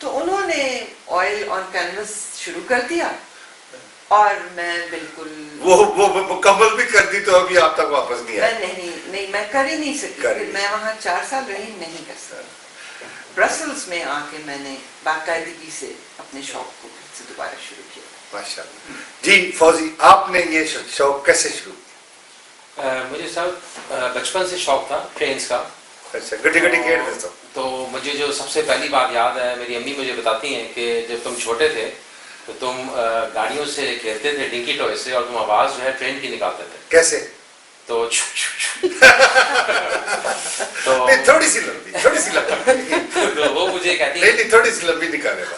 تو انہوں نے آئل آن کینوس شروع کر دیا اور میں بالکل وہ مکمل بھی کر دی تو ابھی آپ تک واپس نہیں آئی. نہیں میں کر ہی نہیں سکی. پھر میں وہاں 4 سال رہی, نہیں کر سکی. برسلز میں آ کے میں نے باقاعدگی سے اپنے شوق کو پھر سے دوبارہ شروع کیا. ماشاء اللہ. جی فوزی, آپ نے یہ شوق کیسے شروع کیا؟ مجھے سب بچپن سے شوق تھا ٹرینز کا. اچھا, گڈی گڈی کھیل رہے تو. تو مجھے جو سب سے پہلی بات یاد ہے, میری امی مجھے بتاتی ہیں کہ جب تم چھوٹے تھے تو تم گاڑیوں سے کھیلتے تھے, ڈنکی ٹوئے سے, اور تم آواز جو ہے ٹرین کی نکالتے تھے. کیسے؟ تو تھوڑی سی لمبی تو وہ مجھے کہتی ہیں تھوڑی سی لمبی نکالے گا.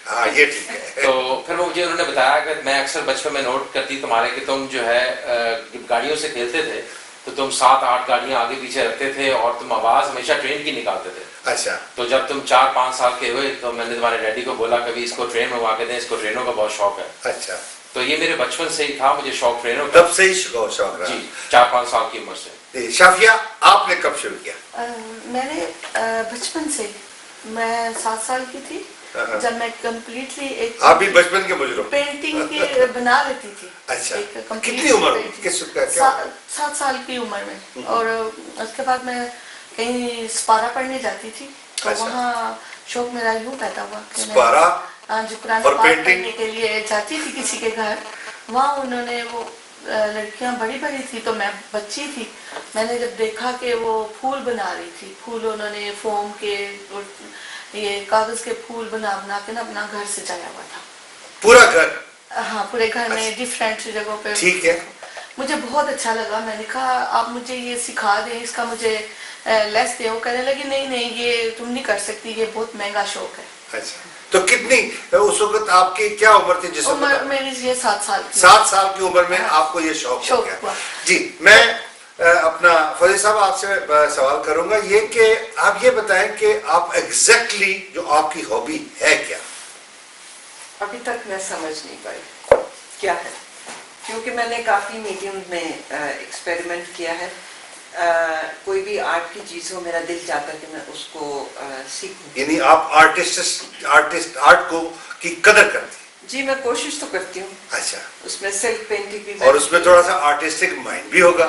ہاں یہ ٹھیک ہے. تو پھر مجھے انہوں نے بتایا کہ میں اکثر بچپن میں نوٹ کرتی تمہارے کہ تم جو ہے گاڑیوں سے کھیلتے تھے تو تم 7-8 گاڑیاں آگے پیچھے رکھتے تھے اور تم آواز ہمیشہ ٹرین کی نکالتے تھے. اچھا. تو جب تم 4-5 سال کے ہوئے تو میں نے تمہارے ڈیڈی کو بولا کبھی اس کو ٹرین منگوا کے دیں, اس کو ٹرینوں کا بہت شوق ہے. اچھا. تو یہ میرے بچپن سے ہی تھا, مجھے شوق ٹرینوں کا. تب سے ہی شوق رہا؟ جی, 4-5 سال کی عمر سے. شافیہ, آپ نے کب شروع کیا؟ میں نے بچپن سے, میں 7 سال کی تھی جب میں کمپلیٹلی ایک آپ بھی بچپن کے مجرم پینٹنگ بنا لیتی تھی. اچھا, کتنی عمر میں؟ 7 سال کی عمر میں. اور اس کے بعد میں کہیں سپارہ پڑھنے جاتی تھی تو وہاں شوق میرا یوں پیدا ہوا کہ سپارہ جو قرآن پاک پڑھنے کے لیے جاتی تھی کسی کے گھر. وہاں انہوں نے وہ لڑکیاں بڑی بڑی تھی تو میں بچی تھی. میں نے جب دیکھا کہ وہ پھول بنا رہی تھی, پھول انہوں نے فوم کے یہ کاغذ کے پھول بنا کے نا اپنا گھر سجایا ہوا تھا. پورا گھر؟ ہاں پورے گھر میں ڈفرینٹ جگہوں پہ. ٹھیک ہے. مجھے بہت اچھا لگا. میں نے کہا آپ مجھے یہ سکھا دیں, اس کا مجھے لیس دیں. وہ کہنے لگی نہیں یہ تم نہیں کر سکتی, یہ بہت مہنگا شوق ہے. اچھا, تو کتنی اس وقت آپ کی کیا عمر تھی جس وقت؟ عمر میری یہ 7 سال کی. 7 سال کی عمر میں آپ کو یہ شوق ہو گیا. جی, میں اپنا فوزی صاحب آپ سے سوال کروں گا یہ کہ آپ یہ بتائیں کہ آپ ایگزیکٹلی جو آپ کی ہابی ہے کیا؟ ابھی تک میں سمجھ نہیں پائی کیا ہے, کیونکہ میں نے کافی میڈیم میں ایکسپیریمنٹ کیا ہے. کوئی بھی آرٹ کی چیز ہو, میرا دل چاہتا ہے کہ میں اس کو سیکھوں. یعنی آپ آرٹ کو کی قدر کرتی؟ جی میں کوشش تو کرتی ہوں. اچھا, اس میں سیلف پینٹنگ بھی, اور اس میں تھوڑا سا آرٹسٹک مائنڈ بھی ہوگا.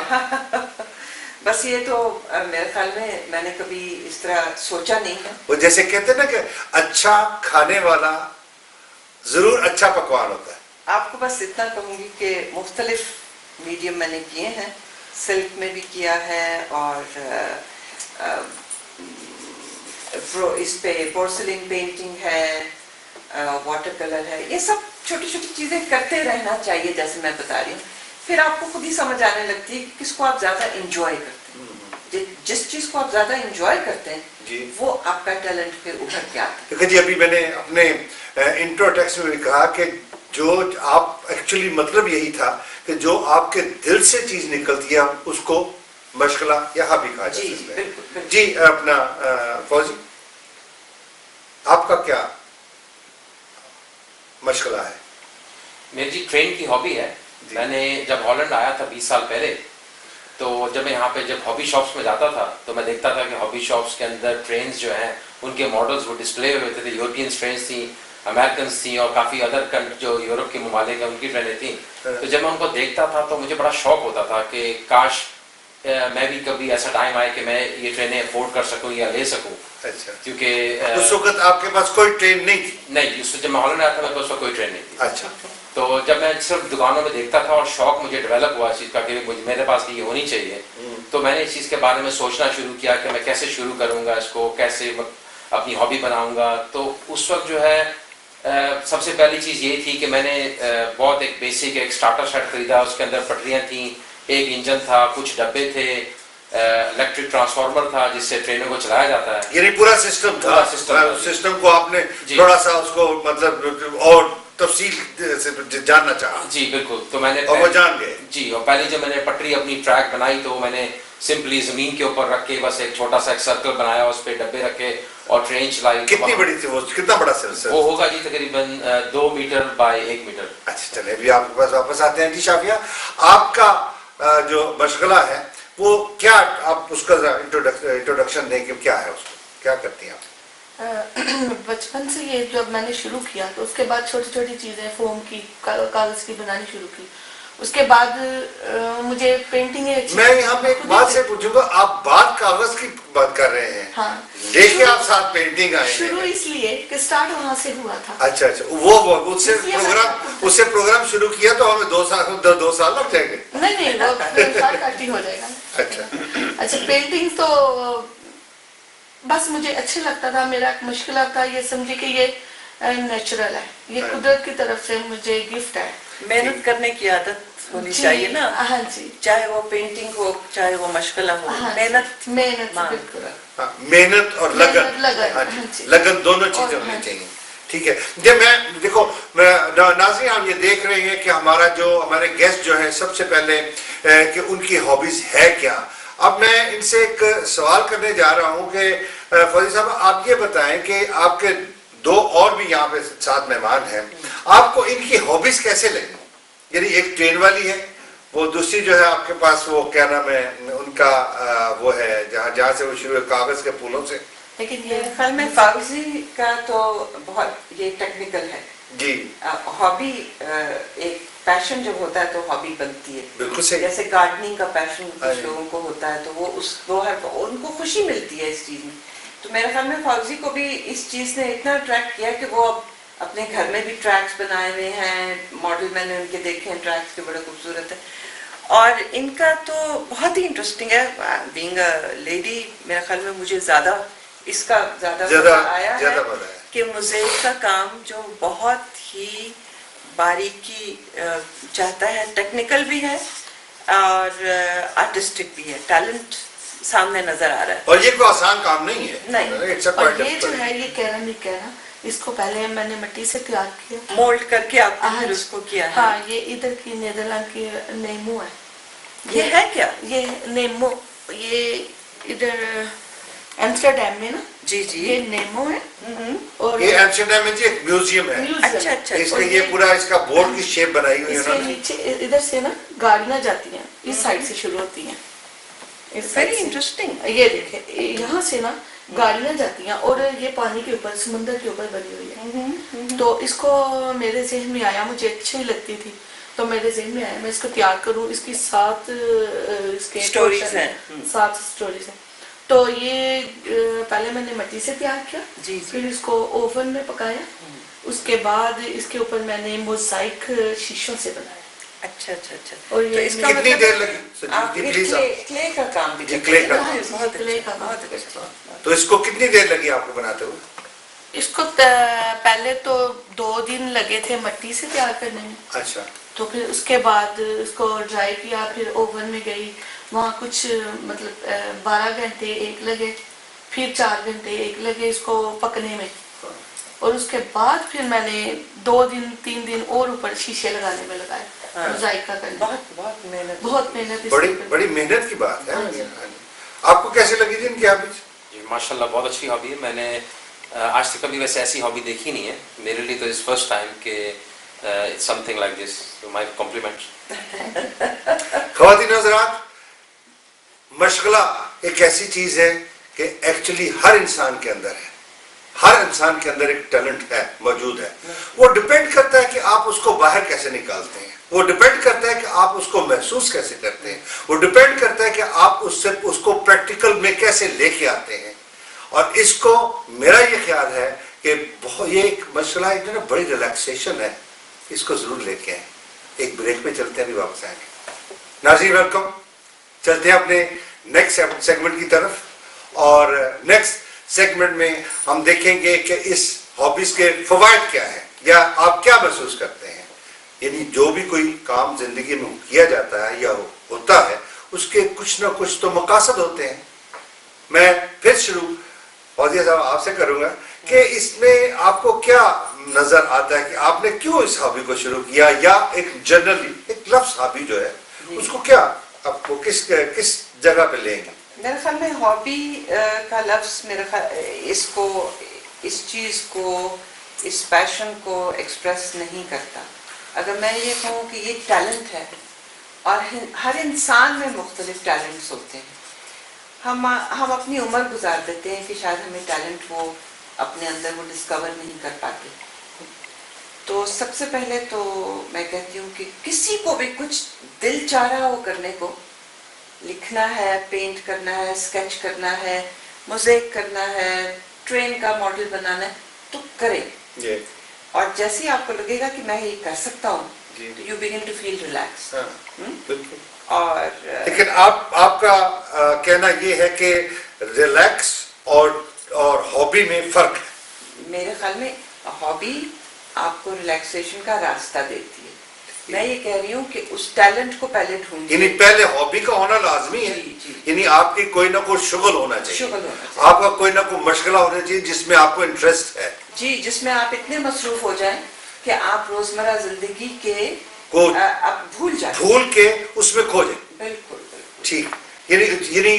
بس یہ تو میرے خیال میں نے کبھی اس طرح سوچا نہیں ہے. وہ جیسے کہتے ہیں نا کہ اچھا کھانے والا ضرور اچھا پکوان ہوتا ہے. آپ کو بس اتنا کہوں گی کہ مختلف میڈیم میں نے کیے ہیں. سلک میں بھی کیا ہے اور اس پہ پورسلین پینٹنگ ہے, واٹر کلر ہے. یہ سب چھوٹی چھوٹی چیزیں کرتے رہنا چاہیے. جیسے میں بتا رہی ہوں, پھر آپ کو خود ہی سمجھ آنے لگتی ہے کہ کس کو آپ زیادہ انجوائے کرتے ہیں. جس چیز کو آپ زیادہ انجوائے کرتے ہیں وہ آپ کا ٹیلنٹ پھر ابھر کے آتا ہے. جی ابھی میں نے اپنے انٹرو ٹیکسٹ میں بھی کہا کہ جو آپ ایکچولی مطلب یہی تھا کہ جو آپ کے دل سے چیز نکلتی ہے اس کو مشغلہ یا ہابی کہا جا سکتا ہے. جی اپنا فوزی, آپ کا کیا مشغلہ ہے؟ میری جی ٹرین کی ہابی ہے. میں نے جب ہالینڈ آیا تھا 20 سال پہلے, تو جب میں یہاں پہ جب ہابی شاپس میں جاتا تھا تو میں دیکھتا تھا کہ ہابی شاپس کے اندر ٹرینز جو ہیں ان کے ماڈلز وہ ڈسپلے ہوئے ہوتے تھے. یورپینس ٹرینز تھیں, امریکنس تھیں, اور کافی ادر جو یورپ کے ممالک ہیں ان کی ٹرینیں تھیں. تو جب میں ان کو دیکھتا تھا تو مجھے بڑا شوق ہوتا تھا کہ کاش میں بھی کبھی ایسا ٹائم آئے کہ میں یہ ٹرینیں افورڈ کر سکوں یا لے سکوں. اچھا, کیونکہ اس وقت آپ کے پاس کوئی ٹرین نہیں تھی؟ نہیں, اس وقت جب میں ہالینڈ آیا تھا میرے پاس کوئی ٹرین نہیں تھی. اچھا, تو جب میں صرف دکانوں میں دیکھتا تھا اور شوق مجھے ڈیولپ ہوا اس چیز کا کہ میرے پاس یہ ہونی چاہیے, تو میں نے اس چیز کے بارے میں سوچنا شروع کیا کہ میں کیسے شروع کروں گا اس کو, کیسے اپنی ہابی بناؤں گا. تو اس وقت جو ہے سب سے پہلی چیز یہ تھی کہ میں نے بہت ایک بیسک ایک اسٹارٹر سیٹ خریدا. اس کے اندر پٹریاں تھیں, ایک انجن تھا, کچھ ڈبے تھے, الیکٹرک ٹرانسفارمر تھا جس سے ٹرینوں کو چلایا جاتا ہے. یعنی پورا سسٹم تھا. سسٹم کو آپ نے تھوڑا سا اس کو مطلب اور تفصیل سے جاننا چاہا. جی بالکل. تو میں نے وہ جان گئے. جی, اور پہلے جب میں نے پٹری اپنی ٹریک بنائی تو میں نے سمپلی زمین کے اوپر رکھ کے بس ایک چھوٹا سا ایک سرکل بنایا, اس پہ ڈبے رکھے اور ٹرین چلائی. کتنی بڑی تھی وہ, کتنا بڑا سلسلہ وہ ہوگا جی تقریباً 2 میٹر بائی 1 میٹر. اچھا چلے ابھی آپ کے پاس واپس آتے ہیں. جی شافیہ, آپ کا جو مشغلہ ہے وہ کیا, آپ اس کا انٹروڈکشن دیں کہ کیا ہے, اس کو کیا کرتی ہیں آپ؟ بچپن سے یہ جب میں نے شروع کیا تو اس کے بعد چھوٹی چھوٹی چیزیں فوم کی کاغذ کی بنانی شروع کی. اس کے بعد مجھے پینٹنگیں اچھی. میں یہاں پہ ایک بات سے پوچھوں گا, آپ بات کاغذ کی بات کر رہے ہیں, ہاں دیکھیں آپ ساتھ پینٹنگ آئے شروع اس لیے کہ سٹارٹ وہاں سے ہوا تھا. اچھا وہ اس سے پروگرام شروع کیا تو ہمیں 2 سال لگ جائیں گے. نہیں وہ شارٹ کٹ ہی ہو جائے گا. اچھا پینٹنگ تو بس مجھے اچھا لگتا تھا. میرا ایک مشکلات تھا یہ سمجھے کہ یہ نیچرل ہے, یہ قدرت کی طرف سے مجھے گفٹ ہے. محنت کرنے کی عادت ہونی چاہیے نا. ہاں جی, چاہے وہ پینٹنگ ہو چاہے وہ مشغلہ ہو, محنت بالکل, محنت اور لگن دونوں چیزیں ہونی چاہیے. ٹھیک ہے دیکھو ناظرین, آپ یہ دیکھ رہے ہیں کہ ہمارے گیسٹ جو ہیں سب سے پہلے کہ ان کی ہابیز ہے کیا. اب میں ان سے ایک سوال کرنے جا رہا ہوں کہ فوزی صاحب آپ یہ بتائیں کہ آپ کے 2 اور بھی یہاں پہ ساتھ مہمان ہیں, آپ کو ان کی ہابیز کیسے لگی؟ یعنی ایک ٹرین والی ہے, وہ دوسری جو ہے آپ کے پاس وہ کیا نام ہے ان کا وہ ہے جہاں سے وہ شروع ہے کاغذ کے پھولوں سے. لیکن یہ خیال میں فاغزی کا تو بہت یہ ٹیکنیکل ہے جی. ہابی ایک پیشن جب ہوتا ہے تو ہابی بنتی ہے. بالکل صحیح. جیسے گارڈننگ کا پیشن کچھ لوگوں کو ہوتا ہے تو وہ ان کو خوشی ملتی ہے اس چیز میں. تو میرے خیال میں فاغزی کو بھی اس چیز نے اتنا اٹریکٹ کیا کہ وہ اب اپنے گھر میں بھی ٹریکس بنائے ہوئے ہیں. ماڈل میں نے ان کے دیکھے ہیں ٹریکس کے, بڑے خوبصورت ہیں. اور ان کا تو بہت ہی انٹرسٹنگ ہے. بینگ اے لیڈی میرے خیال میں مجھے اس کا زیادہ آیا ہے کہ موزیک کا کام جو بہت ہی باریکی چاہتا ہے, ٹیکنیکل بھی ہے اور آرٹسٹک بھی ہے. ٹیلنٹ سامنے نظر آ رہا ہے. اور یہ کوئی آسان کام نہیں ہے. نہیں, اور یہ جو ہے یہ کہنا اس کو پہلے میں نے مٹی سے تیار کیا, مولڈ کر کے آپ نے اس کو کیا ہے. ہاں یہ ادھر کی نیدرلینڈ کی نیمو ہے. یہ ہے کیا؟ یہ نیمو, یہ ادھر ایمسٹرڈیم میں نا. جی یہ نیمو ہے. اور یہ ایمسٹرڈیم میں جی ایک میوزیم ہے. اچھا اس کے یہ پورا اس کا بورڈ کی شیپ بنائی ہوئی ہے. اس کے نیچے ادھر سے نا گاڑیاں جاتی ہیں, اس سائڈ سے شروع ہوتی ہیں. Very interesting. یہ دیکھیں یہاں سے نا گاڑیاں جاتی ہیں اور یہ پانی کے اوپر سمندر کے اوپر بنی ہوئی ہے. تو اس کو میرے ذہن میں آیا, مجھے اچھی لگتی تھی تو میرے ذہن میں آیا میں اس کو تیار کروں. اس کی 7 سٹوریز ہیں. 7 سٹوریز ہیں. تو یہ پہلے میں نے مٹی سے تیار کیا, پھر اس کو اوون میں پکایا. اس کے بعد اس کے اوپر میں نے موزائک شیشوں سے بنایا. اچھا. اور یہ کتنی دیر لگی؟ کلے کا کام بھی. کلے کا بہت. تو اس کو کتنی دیر لگی آپ کو بناتے ہوئے؟ اس کو پہلے تو 2 دن لگے تھے مٹی سے تیار کرنے میں. اچھا. تو پھر اس کے بعد اس کو ڈرائی کیا, پھر اوون میں گئی, وہاں کچھ مطلب 12 گھنٹے ایک لگے, پھر 4 گھنٹے ایک لگے اس کو پکنے میں. اور اس کے بعد پھر میں نے 2 دن 3 دن اور اوپر شیشے لگانے میں لگائے, ذائقہ کرنے. بہت محنت. بڑی محنت کی بات ہے. آپ کو کیسے لگی تھی ان کی ہابیز؟ جی ماشاء اللہ بہت اچھی ہابی ہے. میں نے آج تک کبھی ویسے ایسی ہابی دیکھی نہیں ہے. میرے لیے تو اس فرسٹ ٹائم کہ some thing like this. My complement. خواتین حضرات, مشغلہ ایک ایسی چیز ہے کہ ایکچولی ہر انسان کے اندر ہے. ہر انسان کے اندر ایک ٹیلنٹ ہے, موجود ہے. وہ ڈپینڈ کرتا ہے کہ آپ اس کو باہر کیسے نکالتے ہیں. وہ ڈپینڈ کرتا ہے کہ آپ اس کو محسوس کیسے کرتے ہیں. وہ ڈپینڈ کرتا ہے کہ آپ اس کو پریکٹیکل میں کیسے لے کے آتے ہیں. اور اس کو میرا یہ خیال ہے کہ یہ ایک مسئلہ ایک نا بڑی ریلیکسیشن ہے. اس کو ضرور لے کے آئیں. ایک بریک پہ چلتے ہیں, بھی واپس آئیں گے. ناظرین ویلکم. چلتے ہیں اپنے نیکسٹ سیگمنٹ کی طرف. اور نیکسٹ سیگمنٹ میں ہم دیکھیں گے کہ اس ہابیز کے فوائد کیا ہیں, یا آپ کیا محسوس کرتے ہیں. یعنی جو بھی کوئی کام زندگی میں کیا جاتا ہے یا ہوتا ہے, اس کے کچھ نہ کچھ تو مقاصد ہوتے ہیں. میں پھر شروع فوزیہ صاحب آپ سے کروں گا کہ اس میں آپ کو کیا نظر آتا ہے کہ آپ نے کیوں اس ہابی کو شروع کیا, یا ایک جنرلی ایک لفظ ہابی جو ہے اس کو کیا آپ کو کس جگہ پہ لیں گے؟ میرے خیال میں ہابی کا لفظ میرے خیال اس چیز کو اس پیشن کو ایکسپریس نہیں کرتا. اگر میں یہ کہوں کہ یہ ٹیلنٹ ہے, اور ہر انسان میں مختلف ٹیلنٹس ہوتے ہیں. ہم اپنی عمر گزار دیتے ہیں کہ شاید ہمیں ٹیلنٹ وہ اپنے اندر وہ ڈسکور نہیں کر پاتے. تو سب سے پہلے تو میں کہتی ہوں کہ کسی کو بھی کچھ دل چاہ رہا ہو کرنے کو، لکھنا ہے، پینٹ کرنا ہے، اسکیچ کرنا ہے، موزیک کرنا ہے، ٹرین کا ماڈل بنانا ہے، تو کریں. اور جیسے ہی آپ کو لگے گا کہ میں یہ کر سکتا ہوں تو you begin to feel relax. اور لیکن آپ کا کہنا یہ ہے کہ ریلیکس اور ہابی میں فرق ہے. میرے خیال میں ہابی آپ کو ریلیکسیشن کا راستہ دیتی ہے. میں یہ کہہ رہی ہوں کہ اس ٹیلنٹ کو پہلے ڈھونڈیں. یعنی پہلے ہابی کا ہونا لازمی ہے. یعنی آپ کی کوئی نہ کوئی شغل ہونا چاہیے، آپ کا کوئی نہ کوئی مشغلہ ہونا چاہیے جس میں آپ کو انٹرسٹ ہے. جی، جس میں آپ اتنے مصروف ہو جائیں کہ آپ روزمرہ زندگی کے آپ بھول کے اس میں کھو جائیں. بالکل ٹھیک. یعنی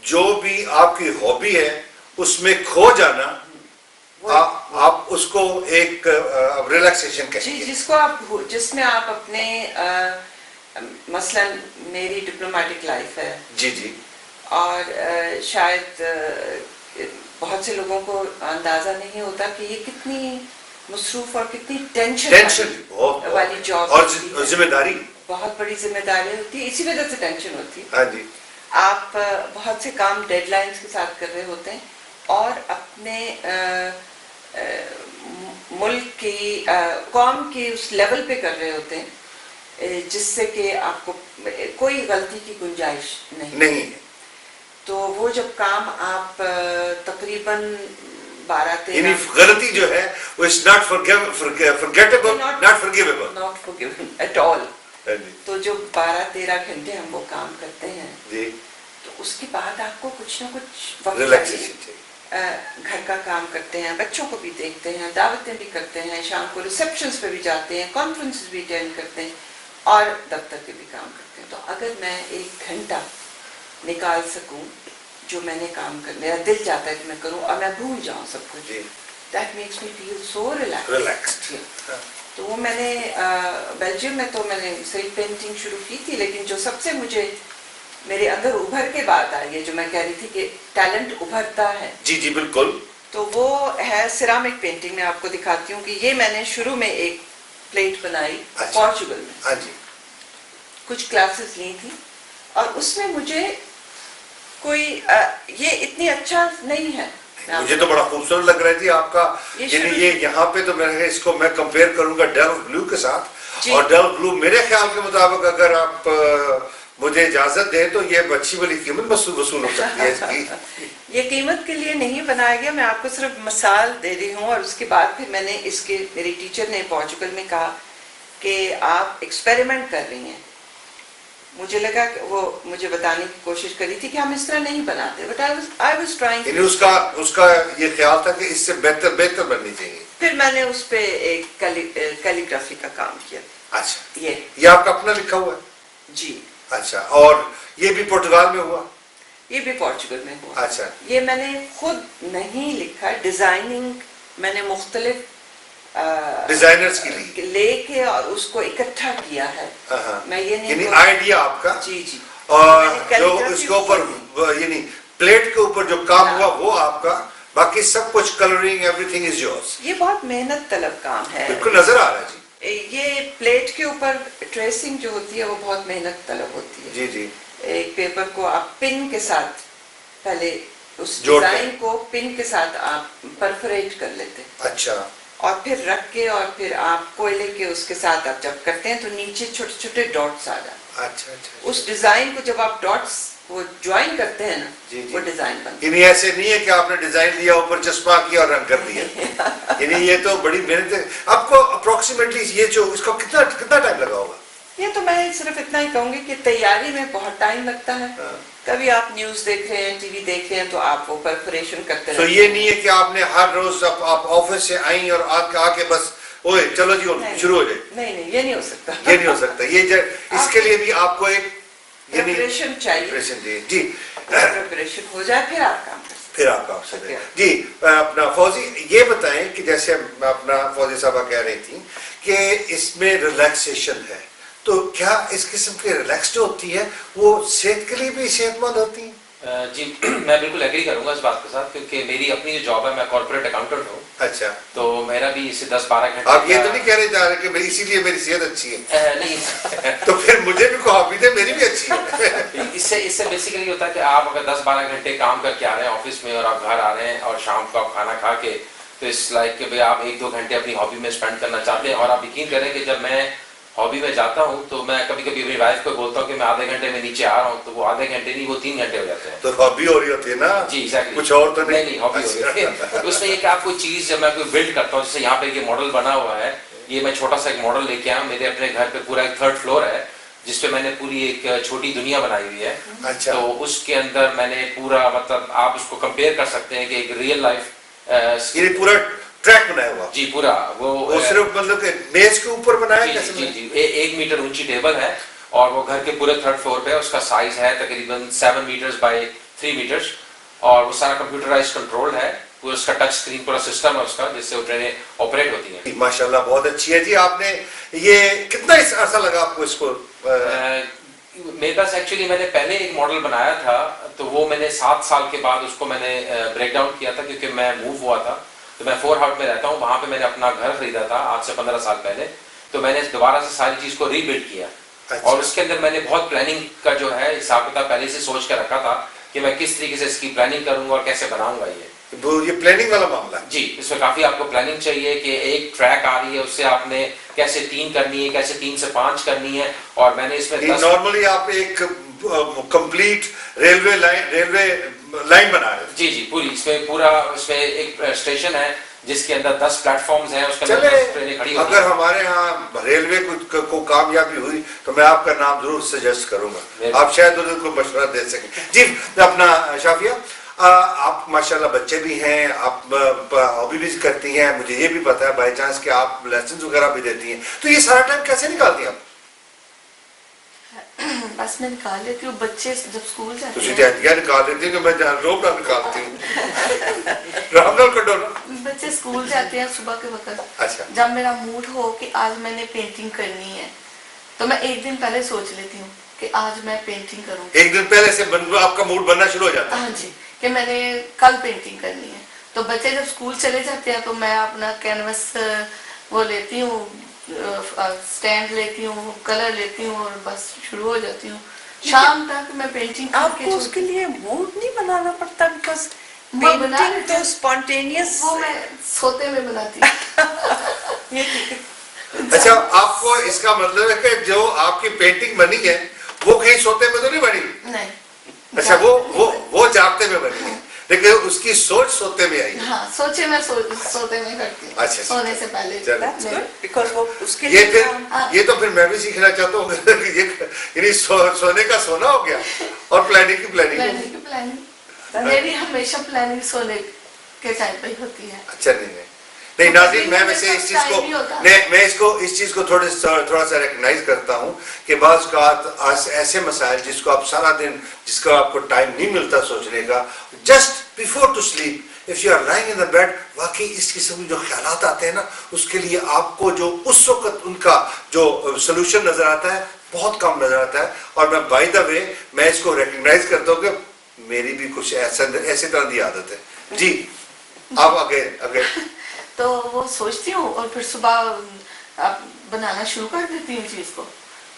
جو بھی آپ کی ہابی ہے اس میں کھو جانا، آپ اس کو ایک ریلیکسیشن کہیں گے. جی، جس میں آپ اپنے مثلا میری ڈپلومیٹک لائف ہے. جی جی. اور شاید بہت سے لوگوں کو اندازہ نہیں ہوتا کہ یہ کتنی مصروف اور کتنی ٹینشن والی جاب اور ذمہ داری، بہت بڑی ذمہ داری ہوتی ہے. اسی وجہ سے ٹینشن ہوتی ہے. ہاں جی. آپ بہت سے کام ڈیڈ لائنز کے ساتھ کر رہے ہوتے ہیں اور اپنے ملک کی قوم کی اس لیول پہ کر رہے ہوتے ہیں جس سے کہ آپ کو کوئی غلطی کی گنجائش نہیں ہے. تو وہ جب کام آپ تقریباً 12-13 یعنی غلطی جو ہے وہ is not forgettable, not forgivable at all. تو جو 12-13 گھنٹے ہم وہ کام کرتے ہیں تو اس کے بعد آپ کو کچھ نہ کچھ وقت چاہیے. گھر کا کام کرتے ہیں، بچوں کو بھی دیکھتے ہیں، دعوتیں بھی کرتے ہیں، شام کو ریسیپشنز پہ بھی جاتے ہیں، کانفرنسز بھی اٹینڈ کرتے ہیں اور دفتر کے بھی کام کرتے ہیں. تو اگر میں 1 گھنٹہ نکال سکوں جو میں نے کام کر، میرا دل چاہتا ہے کہ میں کروں اور میں بھول جاؤں سب کچھ، that makes me feel so relaxed. تو وہ میں نے بیلجیم میں تو میں نے صرف پینٹنگ شروع کی تھی، لیکن جو سب سے مجھے میرے اندر ابھر کے بات آئی ہے، جو میں کہہ رہی تھی کہ ٹیلنٹ ابھرتا ہے. جی جی بالکل. تو وہ ہے سیرامک پینٹنگ. میں آپ کو دکھاتی ہوں کہ یہ میں نے شروع میں ایک پلیٹ بنائی پورچوگل میں. ہاں جی. کچھ کلاسز لی تھی اور اس میں مجھے کوئی یہ اتنی اچھا نہیں ہے. مجھے تو بڑا خوبصورت لگ رہی تھی آپ کا. یعنی یہ یہاں پہ تو میں اس کو میں کمپیئر کروں گا ڈیل بلو کے ساتھ. اور ڈیل بلو میرے خیال کے مطابق اگر آپ مجھے اجازت دیں تو یہ اچھی والی قیمت وصول ہو سکتی ہے اس کی. یہ قیمت کے لیے نہیں بنایا گیا، میں آپ کو صرف مثال دے رہی ہوں. اور اس کے بعد پھر میں نے اس کے میری ٹیچر نے پورچوگل میں کہا کہ آپ ایکسپیریمنٹ کر رہی ہیں. مجھے لگا کہ وہ مجھے بتانے کی کوشش کری تھی کہ ہم اس طرح نہیں بناتے، بٹ آئی واز ٹرائنگ. یعنی اس کا یہ خیال تھا کہ اس سے بہتر بننی چاہیے. پھر میں نے اس پہ ایک کیلیگرافی کا کام کیا. اچھا. یہ آپ کا اپنا لکھا ہوا ہے؟ جی. اچھا. اور یہ بھی پرتگال میں ہوا؟ یہ بھی پورچوگل میں ہوا. اچھا. یہ میں نے خود نہیں لکھا، ڈیزائننگ میں نے مختلف ڈیزائنرز کی لے کے اور اس کو اکٹھا کیا ہے. میں یہ نہیں، یعنی آئیڈیا آپ کا. جی جی. اور جو اس کے اوپر یعنی پلیٹ کے اوپر جو کام ہوا وہ آپ کا، باقی سب کچھ colouring every thing is yours. یہ بہت محنت طلب کام ہے. بالکل نظر آ رہا ہے. جی. یہ پلیٹ کے اوپر ٹریسنگ جو ہوتی ہے وہ بہت محنت طلب ہوتی ہے. جی جی. ایک پیپر کو آپ پن کے ساتھ پہلے اس ڈیزائن کو پن کے ساتھ آپ پرفوریٹ کر لیتے. اچھا. اور پھر رکھ کے اور پھر آپ کوئلے کے اس کے ساتھ آپ جب کرتے ہیں تو نیچے چھوٹے چھوٹے ڈاٹس آ جاتے ہیں. اچھا اچھا. اس ڈیزائن کو جب آپ ڈاٹس وہ جوائن کرتے ہیں نا وہ ڈیزائن بنتا ہے. یعنی ایسے نہیں ہے کہ آپ نے ڈیزائن لیا اوپر چسپاں کیا اور رنگ کر دیا. یعنی یہ تو بڑی محنت ہے. آپ کو اپروکسیمیٹلی یہ جو اس کو کتنا ٹائم لگا ہوگا؟ یہ تو میں صرف اتنا ہی کہوں گی کہ تیاری میں بہت ٹائم لگتا ہے. کبھی آپ نیوز دیکھ رہے ہیں، ٹی وی دیکھ رہے ہیں تو آپ وہ پرفوریشن کرتے رہتے ہیں. تو یہ نہیں ہے کہ آپ نے ہر روز آپ آفس سے آئیں اور آ کے بس اوے چلو جی شروع ہو جائے. نہیں یہ نہیں ہو سکتا. یہ نہیں ہو سکتا. یہ اس کے لیے بھی آپ کو ایک پریپریشن چاہیے. جی. پریپریشن ہو جائے پھر آپ کام کریں. پھر آپ کام کریں. جی. اپنا فوزی یہ بتائیں کہ جیسے اپنا فوزی صاحبہ کہہ رہی تھیں کہ اس میں ریلیکسیشن ہے، تو کیا اس قسم کی ریلیکس جو ہوتی ہے وہ صحت کے لیے بھی صحت مند ہوتی ہے؟ جی میں بالکل ایگری کروں گا اس بات کے ساتھ، کیونکہ میری اپنی جو جاب ہے، میں کارپوریٹ اکاؤنٹنٹ ہوں. اچھا. تو میرا بھی اسے 10-12 گھنٹے. آپ یہ تو نہیں کہہ رہے جا رہے کہ اسی لیے میری صحت اچھی ہے؟ نہیں تو پھر مجھے بھی ہابی ہے، میری بھی اچھی ہے. اس سے بیسیکلی ہوتا ہے کہ آپ اگر 10-12 گھنٹے کام کر کے آ رہے ہیں آفس میں، اور آپ گھر آ رہے ہیں اور شام کو آپ کھانا کھا کے، تو اس لائک کہ بھائی آپ 1-2 گھنٹے اپنی ہابی میں اسپینڈ کرنا چاہتے ہیں. اور آپ یقین کریں کہ جب میں ہابی میں جاتا ہوں تو میں کبھی کبھی اپنی وائف کو بولتا ہوں کہ میں آدھے گھنٹے میں نیچے آ رہا ہوں، تو وہ آدھے گھنٹے نہیں، وہ 3 گھنٹے ہو جاتے ہیں. تو ہابی ہو رہی ہوتی ہے نا. جی ایگزیکٹلی. کچھ اور تو نہیں ہابی ہو رہی ہے. اس میں یہ کہ آپ کوئی چیز جب میں کوئی بلڈ کرتا ہوں، جیسے یہاں پہ یہ ماڈل بنا ہوا ہے، یہ میں چھوٹا سا ایک ماڈل لے کے آیا. میرے اپنے گھر پہ پورا ایک 3rd فلور ہے جس پہ میں نے پوری ایک چھوٹی دنیا بنائی ہوئی ہے. اچھا. تو اس کے اندر میں نے پورا، مطلب آپ اس کو کمپیئر کر سکتے ہیں کہ ایک ریئل لائف یہ پورا ٹریک بنایا ہوا. جی پورا وہ صرف مطلب کہ میز کے اوپر بنایا. جی 1 میٹر اونچی ٹیبل ہے، اور وہ گھر کے پورے 3rd فلور پہ. اس کا سائز ہے تقریباً 7 میٹرز بائی 3 میٹرز، اور وہ سارا کمپیوٹرائز کنٹرول ہے. پورا اس کا ٹچ اسکرین پورا سسٹم ہے اس کا، جس سے وہ ٹرینیں آپریٹ ہوتی ہیں. ماشاءاللہ بہت اچھی ہے جی. آپ نے یہ کتنا عرصہ لگا آپ کو اس کو؟ میرے پاس ایکچولی میں نے پہلے ایک ماڈل بنایا تھا، تو وہ میں نے 7 سال کے بعد اس کو میں نے بریک ڈاؤن کیا تھا، کیونکہ میں موو ہوا تھا. تو میں 4 ہاؤٹ میں رہتا ہوں، وہاں پہ میں نے اپنا گھر خریدا تھا آج سے 15 سال پہلے. تو میں نے دوبارہ سے ساری چیز کو ری بلڈ کیا. اور اس کے اندر میں نے بہت پلاننگ کا جو ہے حساب کتاب پہلے سے سوچ کے رکھا تھا کہ میں کس طریقے سے اس کی پلاننگ کروں گا اور کیسے بناؤں گا. یہ پلاننگ والا معاملہ ہے. جی اس میں کافی آپ کو پلاننگ چاہیے کہ ایک ٹریک آ رہی ہے، اس سے آپ نے کیسے 3 کرنی ہے، کیسے 3 سے 5 کرنی ہے. اور میں نے اس میں نارملی آپ ایک کمپلیٹ ریلوے لائن بنا رہے ہیں. جی پوری اس میں اس میں ایک اسٹیشن ہے جس کے اندر 10 پلیٹ فارمز ہیں. اس کے اندر 10 ٹرینیں کھڑی ہوتی ہیں. اگر ہمارے ہاں ریلوے کو کامیابی ہوئی تو میں آپ کا نام ضرور سجیسٹ کروں گا، آپ شاید ادھر کو مشورہ دے سکیں. جی اپنا شافیہ، آپ ماشاءاللہ بچے بھی ہیں، آپ ہابی بھی کرتی ہیں، مجھے یہ بھی پتا ہے بائی چانس کہ آپ لیسنز وغیرہ بھی دیتی ہیں. تو یہ سارا ٹائم کیسے نکالتی ہیں آپ؟ بس میں نکال لیتی ہوں. بچے جب اسکول جاتے ہیں تو نکال دیتی ہوں کہ میں روب نہ نکالتی ہوں. رام نال کٹو نا. بچے اسکول جاتے ہیں صبح کے وقت. اچھا. جب میرا موڈ ہو کہ آج میں نے پینٹنگ کرنی ہے، تو میں ایک دن پہلے سوچ لیتی ہوں کہ آج میں پینٹنگ کروں. ایک دن پہلے سے آپ کا موڈ بننا شروع ہو جاتا ہے؟ ہاں جی، کہ میں نے کل پینٹنگ کرنی ہے. تو بچے جب اسکول چلے جاتے ہیں تو میں اپنا کینوس وہ لیتی ہوں، سٹینڈ لیتی ہوں، کلر لیتی ہوں، اور بس شروع ہو جاتی ہوں. شام تک میں پینٹنگ. آپ کو اس کے لیے موڈ نہیں بنانا پڑتا؟ بیکاز پینٹنگ تو اسپونٹینیس. وہ میں سوتے میں بناتی ہوں. اچھا، آپ کو اس کا مطلب ہے کہ جو آپ کی پینٹنگ بنی ہے وہ کہیں سوتے میں تو نہیں بنی؟ نہیں. اچھا، وہ جاگتے میں بنی ہے، لیکن اس کی سوچ سوتے میں آئی. ہاں، سوچے میں سوتے میں کرتی ہوں. اچھا، سونے سے پہلے. یہ تو پھر میں بھی سیکھنا چاہتا ہوں، یعنی سونے کا سونا ہو گیا اور پلاننگ کی پلاننگ. میری ہمیشہ پلاننگ سونے کے ٹائم پہ ہی ہوتی ہے. اچھا. نہیں ناظرین، میں ویسے اس چیز کو تھوڑا سا ریکگنائز کرتا ہوں کہ بعض اوقات ایسے مسائل جس کو آپ سارا دن، جس کا آپ کو ٹائم نہیں ملتا سوچنے کا، just before to sleep if you are lying in the bed, واقعی اس قسم کے جو خیالات آتے ہیں نا، اس کے لیے آپ کو جو اس وقت ان کا جو سولوشن نظر آتا ہے بہت کم نظر آتا ہے. اور میں بائی دا وے میں اس کو ریکگنائز کرتا ہوں کہ میری بھی کچھ ایسے طرح کی عادت ہے. جی آپ آگے. تو وہ سوچتی ہوں اور پھر صبح بنانا شروع کر دیتی ہوں چیز کو.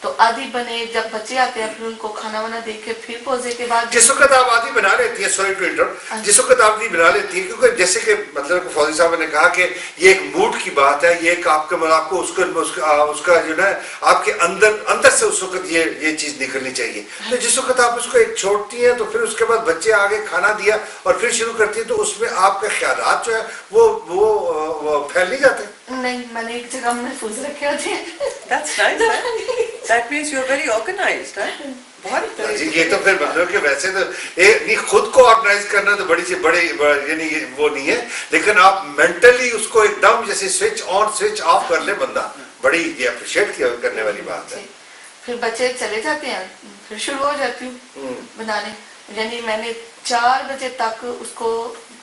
تو آدھی بنے، جب بچے آتے ہیں پھر ان کو کھانا وانا دے کے پھر پوزے کے بعد جس وقت آپ آدھی بنا لیتی ہیں، سوری ٹو انٹرپٹ، جس وقت آپ آدھی بنا لیتی ہیں، کیونکہ جیسے کہ مطلب فوزی صاحب نے کہا کہ یہ ایک موڈ کی بات ہے، یہ ایک آپ کو اس کا جو ہے آپ کے اندر سے اس وقت یہ چیز نکلنی چاہیے. تو جس وقت آپ اس کو ایک چھوڑتی ہیں تو پھر اس کے بعد بچے آگے کھانا دیا اور پھر شروع کرتی ہیں، تو اس میں آپ کے خیالات جو ہے وہ پھیل نہیں جاتے؟ نہیں، میں نے ایک جگہ محفوظ رکھے ہوتے ہیں. That's nice. That means you're very organized, right? بہت. جی یہ تو پھر مطلب کہ ویسے تو خود کو آرگنائز کرنا تو بڑی یعنی وہ نہیں ہے، لیکن آپ مینٹلی اس کو ایک دم جیسے سوئچ آن سوئچ آف کر لے بندہ، بڑی یہ اپریشیٹ کرنے والی بات ہے. پھر بچے چلے جاتے ہیں پھر شروع ہو جاتی ہوں بنانے. یعنی میں نے 4 بجے تک اس کو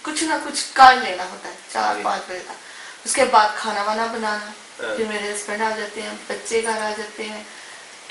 کچھ نہ کچھ کر لینا ہوتا ہے، 4-5 بجے تک. اس کے بعد کھانا وانا بنانا، پھر میرے ہسبینڈ آ جاتے ہیں، بچے گھر آ جاتے ہیں.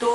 2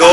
2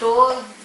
2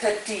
30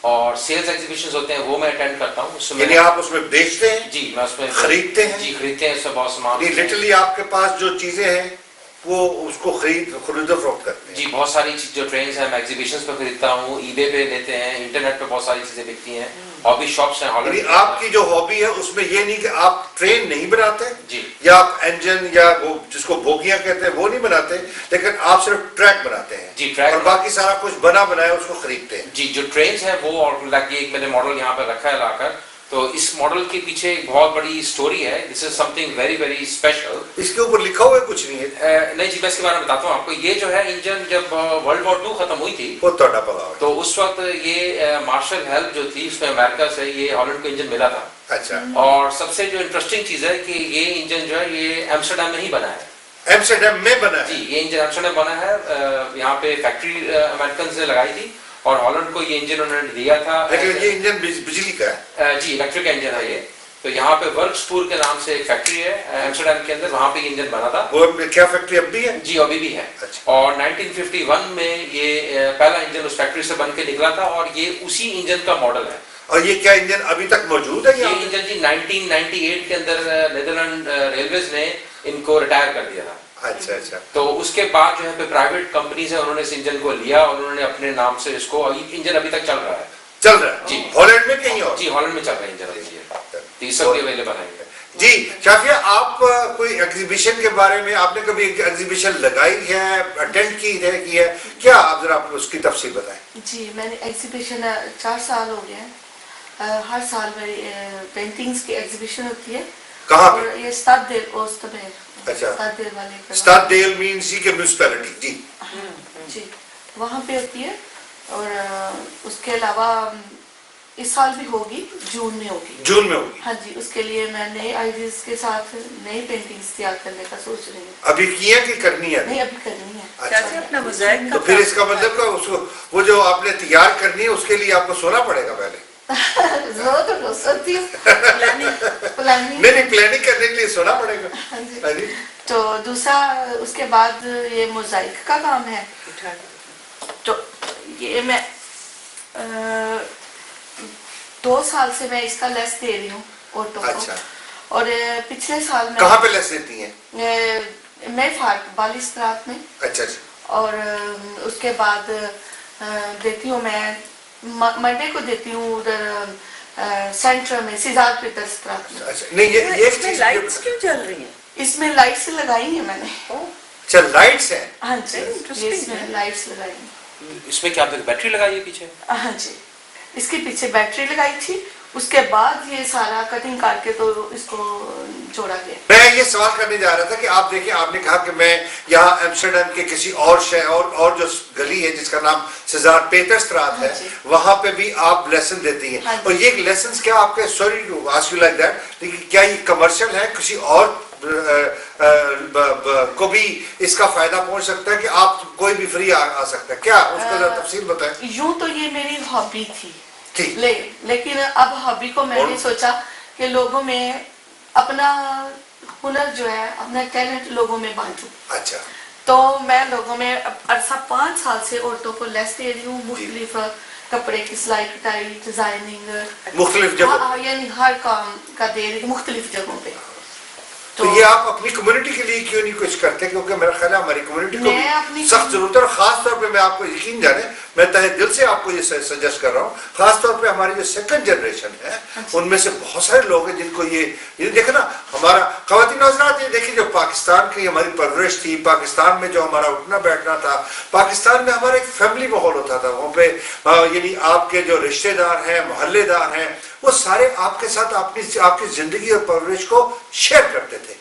اور سیلز ایگزیبیشنز ہوتے ہیں وہ میں اٹینڈ کرتا ہوں. اس میں یعنی آپ اس میں بیچتے ہیں؟ جی میں اس میں خریدتے ہیں؟ جی خریدتے ہیں. اس میں بہت سامان لٹرلی آپ کے پاس جو چیزیں ہیں وہ اس کو خرید و فروخت کرتے ہیں؟ جی بہت ساری جو ٹرینز ہیں میں ایگزیبیشنز پہ خریدتا ہوں, ای بے پہ لیتے ہیں, انٹرنیٹ پہ بہت ساری چیزیں بکتی ہیں, ہابی شاپس ہیں ہالینڈ. یعنی آپ کی جو ہابی ہے اس میں یہ نہیں کہ آپ ٹرین نہیں بناتے جی, یا آپ انجن یا وہ جس کو بوگیاں کہتے ہیں وہ نہیں بناتے, لیکن آپ صرف ٹریک بناتے ہیں جی ٹریک اور باقی سارا کچھ بنا بنایا اس کو خریدتے ہیں. جی جو ٹرینز ہیں وہ, اور ایک میں نے ماڈل یہاں پہ رکھا ہے لا کر, تو اس ماڈل کے پیچھے ایک بہت بڑی اسٹوری ہے. This is something very very special. اس کے اوپر لکھا ہوا کچھ نہیں ہے؟ نہیں جی میں اس کے بارے میں بتاتا ہوں آپ کو. یہ جو ہے انجن جب ورلڈ وار 2 ختم ہوئی تھی وہ توڑا پڑا. تو اس وقت یہ مارشل ہیلپ جو تھی اس میں امریکہ سے یہ ہالینڈ کو انجن ملا تھا. اچھا. اور سب سے جو انٹرسٹنگ چیز ہے کہ یہ انجن جو ہے یہ ایمسٹرڈیم میں ہی بنا ہے. ایمسٹرڈیم میں بنا ہے؟ جی یہ انجن ایمسٹرڈیم بنا ہے. یہاں پہ فیکٹری امریکنز نے لگائی تھی اور ہالینڈ کو یہ انجن انہوں نے دیا تھا. لیکن یہ انجن بجلی کا ہے؟ جی الیکٹرک انجن ہے یہ. تو یہاں پہ ورکس پور کے نام سے ایک فیکٹری ہے ایمسٹرڈیم کے اندر, وہاں پہ یہ انجن بنا تھا. وہ کیا فیکٹری اب بھی ہے؟ جی ابھی بھی ہے. اور 1951 میں یہ پہلا انجن اس فیکٹری سے بن کے نکلا تھا اور یہ اسی انجن کا ماڈل ہے. اور یہ کیا انجن ابھی تک موجود ہے؟ یہ انجن جی 1998 کے اندر نیدرلینڈ ریلویز نے ان کو ریٹائر کر دیا تھا. اچھا اچھا. تو اس کے بعد جو ہے پرائیویٹ کمپنیز ہیں انہوں نے اس انجن کو لیا اور انہوں نے اپنے نام سے اس کو, انجن ابھی تک چل رہا ہے. چل رہا ہے جی ہالینڈ میں کہیں اور؟ جی ہالینڈ میں چل رہا ہے انجن ابھی. تیسرا بھی اویلیبل ہے. جی شافیہ, آپ کوئی ایگزیبیشن کے بارے میں, آپ نے کبھی ایگزیبیشن لگائی ہے, اٹینڈ کی ہے کیا, آپ ذرا اس کی تفصیل بتائیں. جی میں نے ایگزیبیشن 4 سال ہو گئے ہیں. ہر سال میری پینٹنگس کی ایگزیبیشن ہوتی ہے. کہاں اور یہ استاد دیل اوست میں. اچھا. استاد دیل والے. استاد دیل مینس کے میونسپیلٹی. جی جی وہاں پہ ہوتی ہے. اور اس کے علاوہ اس سال بھی ہوگی, جون میں ہوگی. جون میں ہوگی. ہاں جی, اس کے لیے میں نئے آئیڈیاز کے ساتھ نئی پینٹنگز تیار کرنے کا سوچ رہی ہوں. ابھی کی ہے کہ کرنی ہے؟ نہیں ابھی کرنی ہے. اچھا. اپنا موزائیک تو پھر اس کا مطلب کہ اس کو وہ جو آپ نے تیار کرنی ہے اس کے لیے آپ کو سونا پڑے گا پہلے. ضرورت تو سکتی ہوں. نہیں پلاننگ کرنے کے لیے سونا پڑے گا. ہاں جی. تو دوسرا اس کے بعد یہ موزائیک کا کام ہے. تو یہ میں 2 سال سے میں اس کا لیس دے رہی ہوں عورتوں کو. اچھا. اور پچھلے سال میں کہاں پہ لیس دیتی ہیں؟ میں بالیس رات میں. اچھا اچھا. اور اس کے بعد دیتی ہوں میں منڈے کو دیتی ہوں ادھر سینٹر میں سیزار پیٹرز رات میں. اچھا. نہیں یہ اس میں لائٹس کیوں چل رہی ہیں؟ اس میں لائٹس لگائی ہیں میں نے. اچھا لائٹس ہیں. ہاں جی اس میں لائٹس لگائی ہیں. اس میں کیا آپ نے بیٹری لگائی ہے پیچھے؟ ہاں جی اس کے پیچھے بیٹری لگائی تھی. اس کے بعد یہ سارا کٹنگ کر کے تو اس کو جوڑا گیا. میں یہ سوال کرنے جا رہا تھا کہ آپ دیکھیں, آپ نے کہا کہ میں یہاں ایمسٹرڈیم کے کسی اور شہر اور جو گلی ہے جس کا نام سیزار پیٹرسٹرات ہے وہاں پہ بھی آپ لیسن دیتی ہیں. اور یہ لیسنز کیا آپ کے, sorry to ask you like that, لیکن کیا یہ کمرشل ہے, کسی اور کو بھی اس کا فائدہ پہنچ سکتا ہے کہ آپ کوئی بھی فری آ سکتا ہے کیا, اس کا تفصیل بتائیں. یوں تو یہ میری ہابی تھی لیکن اب ہابی کو میں نے سوچا کہ لوگوں میں اپنا ہنر جو ہے, اپنا ٹیلنٹ لوگوں میں بانٹوں. اچھا. تو میں لوگوں میں عرصہ 5 سال سے عورتوں کو لیس دے رہی ہوں, مختلف کپڑے کی سلائی کٹائی, ڈیزائننگ, مختلف جگہ, یعنی ہر کام کا دے رہی ہوں مختلف جگہوں پہ. تو یہ آپ اپنی کمیونٹی کے لیے کیوں نہیں کچھ کرتے, کیونکہ میرا خیال ہے ہماری کمیونٹی کو بھی سخت ضرورت ہے. اور خاص طور پہ میں آپ کو یقین جانے, میں تہ دل سے آپ کو یہ سجیسٹ کر رہا ہوں, خاص طور پہ ہماری جو سیکنڈ جنریشن ہے ان میں سے بہت سارے لوگ ہیں جن کو یہ دیکھیں نا, ہمارا خواتین حضرات یہ دیکھیں جو پاکستان کی ہماری پرورش تھی, پاکستان میں جو ہمارا اٹھنا بیٹھنا تھا, پاکستان میں ہمارا ایک فیملی ماحول ہوتا تھا. وہاں پہ یعنی آپ کے جو رشتے دار ہیں, محلے دار ہیں, وہ سارے آپ کے ساتھ آپ کی زندگی اور پرورش کو شیئر کرتے تھے.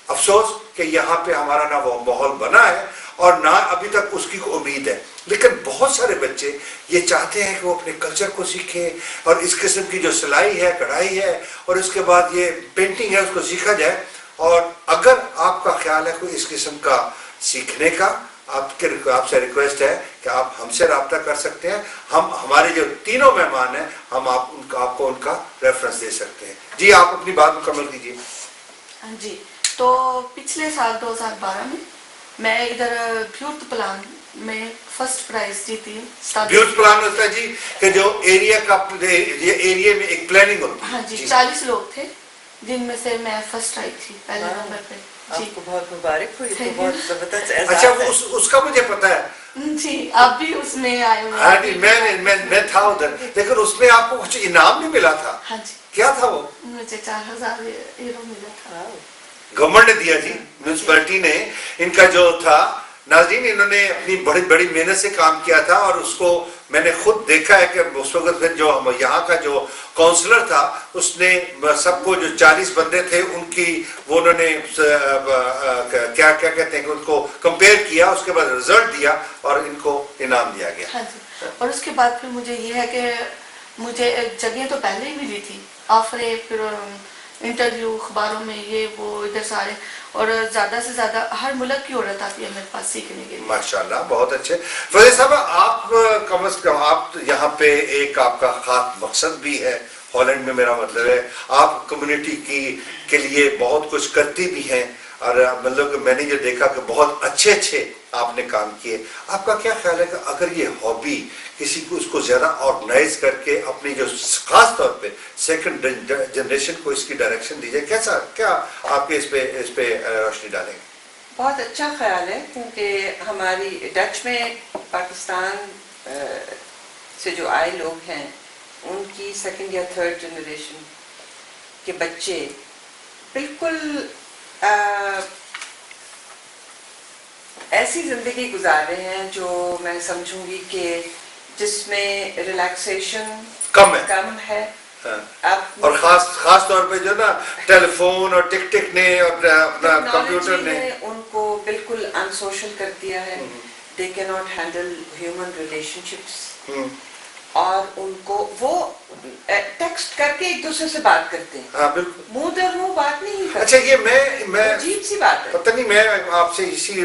افسوس کہ یہاں پہ ہمارا نہ وہ ماحول بنا ہے اور نہ ابھی تک اس کی امید ہے. لیکن بہت سارے بچے یہ چاہتے ہیں کہ وہ اپنے کلچر کو سیکھیں اور اس قسم کی جو سلائی ہے, کڑھائی ہے اور اس کے بعد یہ پینٹنگ ہے اس کو سیکھا جائے. اور اگر آپ کا خیال ہے کوئی اس قسم کا سیکھنے کا, آپ سے ریکویسٹ ہے کہ آپ ہم سے رابطہ کر سکتے ہیں. ہمارے جو تینوں مہمان ہیں ہم آپ کو ان کا ریفرنس دے سکتے ہیں. جی آپ اپنی بات مکمل کیجیے. جی تو پچھلے سال 2012 میں ادھر بیوٹ پلان میں فرسٹ پرائز جیتی ہوں. ڈیوٹ پلان ہوتا ہے جی کہ جو ایریا کا یہ ایریا میں ایک پلاننگ ہوتی ہے. ہاں جی 40 لوگ تھے جن میں سے میں فرسٹ آئی تھی پہلے نمبر پہ. آپ کو بہت مبارک ہو. یہ تو بہت زبردست اچھا اعزاز ہے. اس کا مجھے پتا ہے. جی آپ بھی اس میں آئے ہوئے. ہاں جی میں تھا ادھر, لیکن اس میں آپ کو کچھ انعام بھی ملا تھا. ہاں جی کیا تھا وہ؟ مجھے 4000 یورو ملا تھا. گورنمنٹ نے دیا جی, میونسپلٹی نے. ان کا جو تھا ناظرین, انہوں نے اپنی بڑی بڑی محنت سے کام کیا تھا, اور اس کو میں نے خود دیکھا ہے کہ اس وقت پھر جو یہاں کا جو کونسلر تھا اس نے سب کو جو 40 بندے تھے ان کی وہ انہوں نے کیا کہتے ہیں کہ ان کو کمپیئر کیا, اس کے بعد رزلٹ دیا اور ان کو انعام دیا گیا. ہاں جی. اور اس کے بعد پھر مجھے یہ ہے کہ مجھے ایک جگہ تو پہلے ہی ملی تھی, آفرے پھر انٹرویو اخباروں میں یہ وہ ادھر سارے, اور زیادہ سے زیادہ ہر ملک کی عورت آتی ہے میرے پاس سیکھنے کے لیے. ماشاءاللہ بہت اچھے. فضل صاحب آپ کم از کم آپ یہاں پہ ایک آپ کا خاص مقصد بھی ہے ہالینڈ میں, میرا مطلب ہے آپ کمیونٹی کے لیے بہت کچھ کرتی بھی ہیں, اور مطلب کہ میں نے یہ دیکھا کہ بہت اچھے آپ نے کام کیے. آپ کا کیا خیال ہے کہ اگر یہ ہابی کسی کو اس کو زیادہ آرگنائز کر کے اپنی جو خاص طور پہ سیکنڈ جنریشن کو اس کی ڈائریکشن دی جائے, کیسا کیا آپ کے اس پہ روشنی ڈالیں گے؟ بہت اچھا خیال ہے, کیونکہ ہماری ڈچ میں پاکستان سے جو آئے لوگ ہیں ان کی سیکنڈ یا تھرڈ جنریشن کے بچے بالکل ایسی زندگی گزار رہے ہیں جو میں سمجھوں گی کہ جس میں ریلیکسیشن کم ہے. اور خاص طور پہ جو نا ٹیلی فون اور ٹک ٹک نے اور اپنا کمپیوٹر نے ان کو بالکل ان سوشل کر دیا ہے. دے کی not handle human relation ships, اور ان کو وہ ٹیکسٹ کر کے ایک دوسرے سے بات کرتے ہیں. ہاں بالکل, منہ در منہ بات نہیں کرتے. اچھا یہ میں عجیب سی بات ہے. پتہ نہیں, میں آپ سے اسی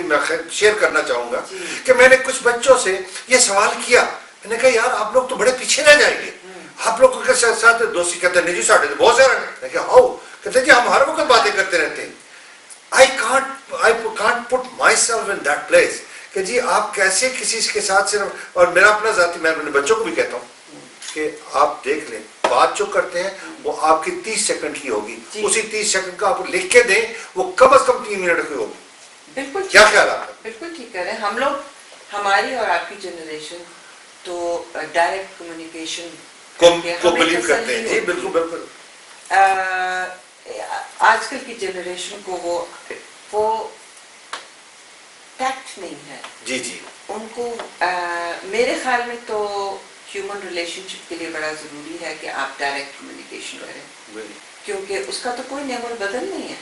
شیئر کرنا چاہوں گا کہ میں نے کچھ بچوں سے یہ سوال کیا, میں نے کہا یار آپ لوگ تو بڑے پیچھے رہ جائیں گے, آپ لوگ کے ساتھ دوستی کہتے ہیں نہیں جی ساڑھے بہت زیادہ. میں کہا ہاؤ, کہتے ہیں جی ہم ہر وقت باتیں کرتے رہتے ہیں. I can't put myself in that place کہ جی آپ کیسے کسی کے ساتھ صرف, اور میرا اپنا ذاتی, میں اپنے بچوں کو بھی کہتا ہوں کہ آپ دیکھ لیں بات جو کرتے ہیں وہ آپ کی 30 سیکنڈ کی ہوگی, اسی 30 سیکنڈ کا آپ لکھ کے دیں وہ کم از کم 3 منٹ کی ہوگی. بالکل کیا خیال آپ کا؟ بالکل ٹھیک کہہ رہے ہیں. ہم لوگ, ہماری اور آپ کی جنریشن تو ڈائریکٹ کمیونیکیشن کو بلیو کرتے ہیں. جی بالکل بالکل. آج کل کی جنریشن کو وہ ٹیکٹ نہیں ہے. جی جی. ان کو میرے خیال میں تو ہیومن ریلیشن شپ کے لیے بڑا ضروری ہے کہ آپ ڈائریکٹ کمیونیکیشن کریں, کیونکہ اس کا تو کوئی نعم البدل نہیں ہے.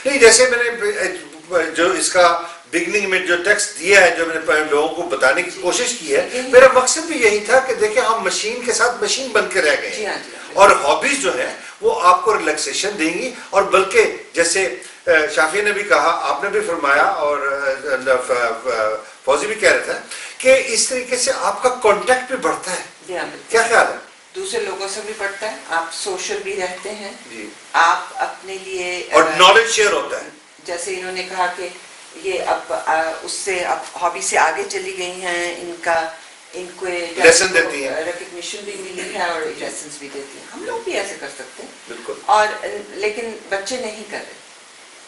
نہیں جیسے میں نے جو اس کا بگننگ میں جو ٹیکسٹ دیا ہے, جو میں نے لوگوں کو بتانے کی کوشش کی ہے, میرا مقصد بھی یہی تھا کہ دیکھیں ہم مشین کے ساتھ مشین بن کے رہ گئے ہیں, اور ہابیز جو ہیں وہ آپ کو ریلیکسیشن دیں گی. اور بلکہ جیسے شافی نے بھی کہا, آپ نے بھی فرمایا, اور فوزی بھی کہہ رہا تھا کہ اس طریقے سے آپ کا کانٹیکٹ بھی بڑھتا ہے. کیا خیال ہے؟ دوسرے لوگوں سے بھی بڑھتا ہے, آپ سوشل بھی رہتے ہیں, آپ اپنے لیے, اور نالج شیئر ہوتا ہے. جیسے انہوں نے کہا کہ یہ اب اس سے اب ہابی سے آگے چلی گئی ہیں, ان کو لیسن دیتی ہیں, ریکگنیشن بھی ملی ہے اور لیسنس بھی دیتی ہیں. ہم لوگ بھی ایسے کر سکتے ہیں بالکل. اور لیکن بچے نہیں کر رہے,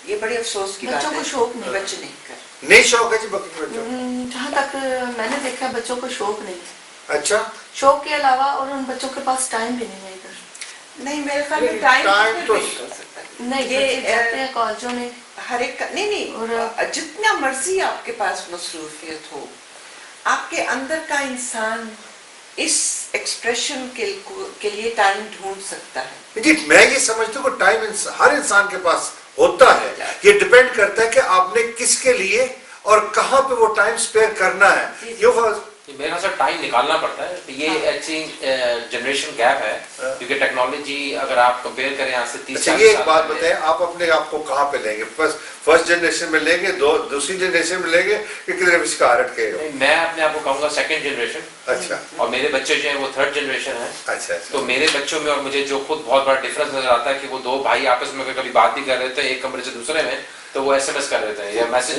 یہ بڑی افسوس کی بات ہے. بچوں کو شوق نہیں, بچے نہیں کر رہے. نہیں شوق ہے جی بچوں, جہاں تک میں نے دیکھا بچوں کو شوق نہیں. اچھا, شوق کے علاوہ اور ان بچوں کے پاس ٹائم بھی نہیں ہے ادھر. نہیں میرے خیال میں ٹائم تو نہیں, یہ جاتے ہیں کالجوں میں ہر ایک, نہیں اور جتنا مرضی آپ کے پاس مصروفیت ہو, آپ کے اندر کا انسان اس ایکسپریشن کے لیے ٹائم ڈھونڈ سکتا ہے. جی میں یہ سمجھتا ہوں کہ ٹائم ہر انسان کے پاس ہوتا ہے, یہ ڈیپینڈ کرتا ہے کہ آپ نے کس کے لیے اور کہاں پہ وہ ٹائم سپیئر کرنا ہے. میرے خیال سے ٹائم نکالنا پڑتا ہے. یہ ایکچولی جنریشن گیپ ہے, کیونکہ ٹیکنالوجی اگر آپ کمپیئر کریں آج سے 30 سال. یہ ایک بات بتائیں, آپ اپنے آپ کو کہاں پہ لیں گے؟ فرسٹ جنریشن میں لیں گے, دوسری جنریشن میں لیں گے, کہ کدھر بھی سکارٹ کے؟ میں اپنے آپ کو کہوں گا سیکنڈ جنریشن. اچھا. اور میرے بچے جو ہیں وہ تھرڈ جنریشن ہیں. اچھا. تو میرے بچوں میں اور مجھے جو خود بہت بڑا ڈفرنس نظر آتا ہے کہ وہ دو بھائی آپس میں کبھی بات بھی کر رہے تھے ایک کمرے سے دوسرے میں, تو وہ ایس ایم ایس کر رہے تھے یا میسج.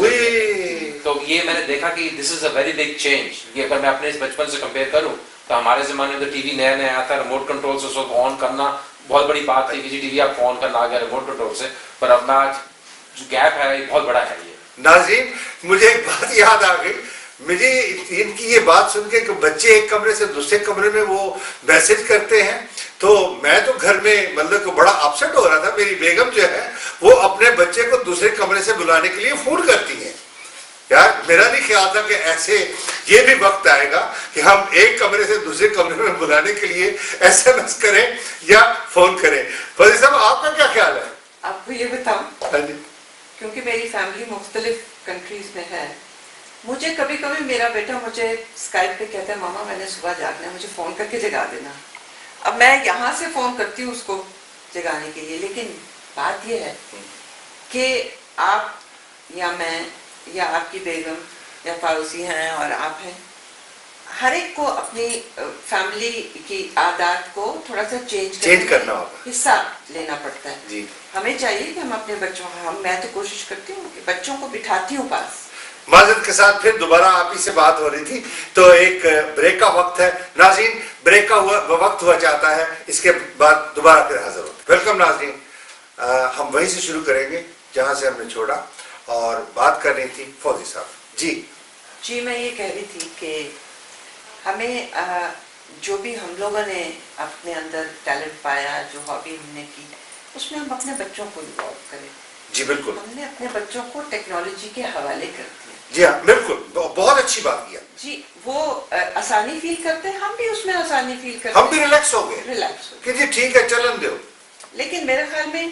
تو یہ میں نے دیکھا کہ دس از اے ویری بگ چینج. یہ اگر میں اپنے بچپن سے کمپیئر کروں تو ہمارے زمانے میں تو ٹی وی نیا نیا آتا ہے, ریموٹ کنٹرول سے اس کو آن کرنا بہت بڑی بات تھی, کسی ٹی وی آپ کو آن کرنا آ گیا ریموٹ کنٹرول سے, پر اب آج جو گیپ ہے یہ بہت بڑا ہے. یہ ناظرین مجھے ایک بات یاد آ گئی, مجھے ان کی یہ بات سن کے کہ بچے ایک کمرے سے دوسرے کمرے میں وہ میسج کرتے ہیں, تو میں تو گھر میں مطلب کہ بڑا اپسٹ ہو رہا تھا. میری بیگم جو ہے وہ اپنے بچے کو دوسرے کمرے سے بلانے کے لیے فون کرتی ہیں. یار میرا نہیں خیال تھا کہ ایسے یہ بھی وقت آئے گا کہ ہم ایک کمرے سے دوسرے کمرے میں بلانے کے لیے SMS کریں یا فون کریں. فضل صاحب آپ کا کیا خیال ہے؟ آپ کو یہ بتاؤں, ہاں جی, کیونکہ میری فیملی مختلف کنٹریز میں ہے, مجھے کبھی کبھی میرا بیٹا مجھے اسکائپ پہ کہتا ہے ماما میں نے صبح جاگنا ہے, مجھے فون کر کے جگا دینا. اب میں یہاں سے فون کرتی ہوں اس کو جگانے کے لیے, لیکن بات یہ ہے کہ آپ یا میں یا آپ کی بیگم یا فاروسی ہیں اور آپ ہیں, ہر ایک کو اپنی فیملی کی عادات کو تھوڑا سا چینج کرنا ہوگا, حصہ لینا پڑتا ہے. جی ہمیں چاہیے کہ ہم اپنے بچوں میں تو کوشش کرتی ہوں کہ بچوں کو بٹھاتی ہوں پاس. معذرت کے ساتھ پھر دوبارہ آپ ہی سے بات ہو رہی تھی, تو ایک بریک کا وقت ہے. ناظرین بریک کا وقت ہوا جاتا ہے, اس کے بعد دوبارہ پھر حاضر ہوتے. ویلکم ناظرین, ہم وہیں سے شروع کریں گے جہاں سے ہم نے چھوڑا, اور بات کر رہی تھی فوزی صاحب. جی میں یہ کہہ رہی تھی کہ ہمیں جو بھی ہم لوگوں نے اپنے اندر ٹیلنٹ پایا, جو ہابی ہم نے کی, اس میں ہم اپنے بچوں کو انوالو کریں. جی بالکل, ہم نے اپنے بچوں کو ٹیکنالوجی کے حوالے کر دیا. جی ہاں بالکل, بہت اچھی بات کیا. جی وہ آسانی فیل کرتے ہیں, ہم بھی اس میں آسانی فیل کرتے ہیں, ہم بھی ریلیکس ہو گئے کہ جی ٹھیک ہے چلن دو. لیکن میرے خیال میں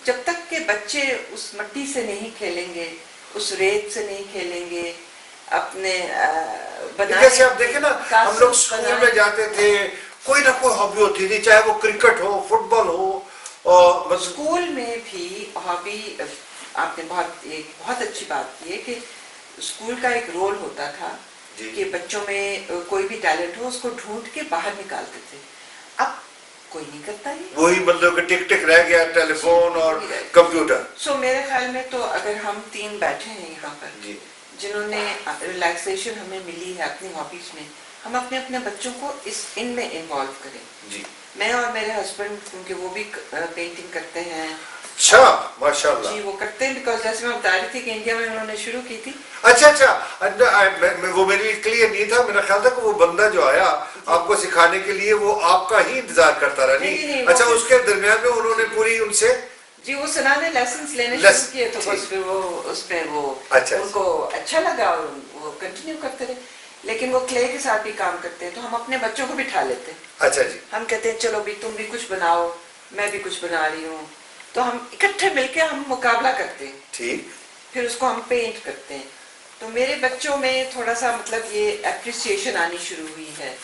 جب تک کہ بچے اس مٹی سے نہیں کھیلیں گے, اس ریت سے نہیں کھیلیں گے, اپنے جیسے آپ دیکھیں نا, ہم لوگ اسکول میں جاتے تھے, کوئی نہ کوئی ہابی ہوتی تھی, چاہے وہ کرکٹ ہو, فٹ بال ہو. اور اسکول میں بھی ہابی, آپ نے بہت اچھی بات کی ہے کہ اسکول کا ایک رول ہوتا تھا کہ بچوں میں کوئی بھی ٹیلنٹ ہو اس کو ڈھونڈ کے باہر نکالتے تھے. اب کوئی نہیں کرتا ہے, وہی مطلب کہ ٹک ٹک رہ گیا, ٹیلی فون اور کمپیوٹر. میرے خیال میں تو اگر ہم 3 بیٹھے ہیں یہاں پر جنہوں نے ریلیکسیشن ہمیں ملی ہے اپنی ہابیز میں, ہم اپنے اپنے بچوں کو ان میں انوالو کریں. میں اور میرے ہسبینڈ, کیونکہ وہ بھی پینٹنگ کرتے ہیں. اچھا ماشاء اللہ. جی وہ کرتے ہیں, بیکاز جیسے میں بتا رہی تھی کہ انڈیا میں انہوں نے شروع کی تھی. اچھا وہ میری کلیئر نہیں تھا, میرا خیال تھا کہ وہ بندہ جو آیا آپ کو سکھانے کے لیے وہ آپ کا ہی انتظار کرتا رہا. نہیں, اچھا اس کے درمیان میں انہوں نے پوری ان سے جی وہ سنانے لیسنس لینے شروع کیے, تو بس پھر وہ اس میں وہ ان کو اچھا لگا اور وہ کنٹینیو کرتے رہے. لیکن وہ کلے کے ساتھ بھی کام کرتے ہیں, تو ہم اپنے بچوں کو بٹھا لیتے ہیں. اچھا جی, ہم کہتے ہیں چلو بھی تم بھی کچھ بناؤ, میں بھی کچھ بنا رہی ہوں, تو ہم اکٹھے مل کے ہم مقابلہ کرتے ہیں. ٹھیک, پھر اس کو ہم پینٹ کرتے ہیں. تو میرے بچوں میں تھوڑا سا مطلب یہ اپریسیشن آنی شروع ہوئی ہے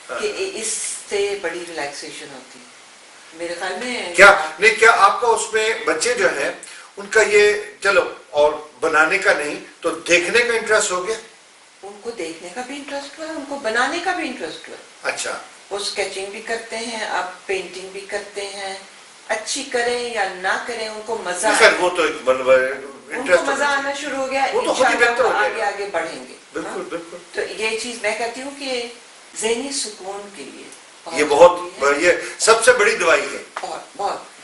کہ اس سے بڑی ریلیکسیشن ہوتی ہے میرے خیال میں. کیا آپ کا اس میں بچے جو ہیں ان کا یہ چلو اور بنانے کا نہیں تو دیکھنے کا انٹرسٹ ہو گیا؟ ان کو دیکھنے کا بھی انٹرسٹ ہوا, ان کو بنانے کا بھی انٹرسٹ ہوا. اچھا, وہ اسکیچنگ بھی کرتے ہیں, اب پینٹنگ بھی کرتے ہیں, اچھی کریں یا نہ کریں ان کو مزہ, وہ تو ان کو مزہ آنا شروع ہو گیا. انشاءاللہ وہ آگے آگے بڑھیں گے. بالکل بالکل. تو یہ چیز میں کہتی ہوں کہ ذہنی سکون کے لیے یہ بہت, یہ سب سے بڑی دوائی ہے,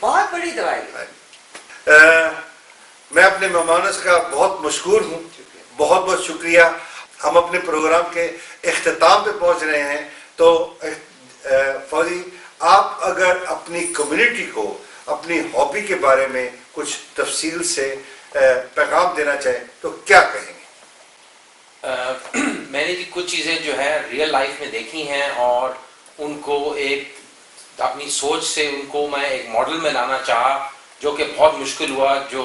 بہت بڑی دوائی ہے. میں اپنے مہمانوں کا بہت مشکور ہوں, بہت بہت شکریہ. ہم اپنے پروگرام کے اختتام پہ پہنچ رہے ہیں, تو فوزی آپ اگر اپنی کمیونٹی کو اپنی ہابی کے بارے میں کچھ تفصیل سے پیغام دینا چاہیں تو کیا کہیں گے؟ میں نے کچھ چیزیں جو ہے ریئل لائف میں دیکھی ہیں, اور ان کو ایک اپنی سوچ سے ان کو میں ایک ماڈل میں لانا چاہا, جو کہ بہت مشکل ہوا. جو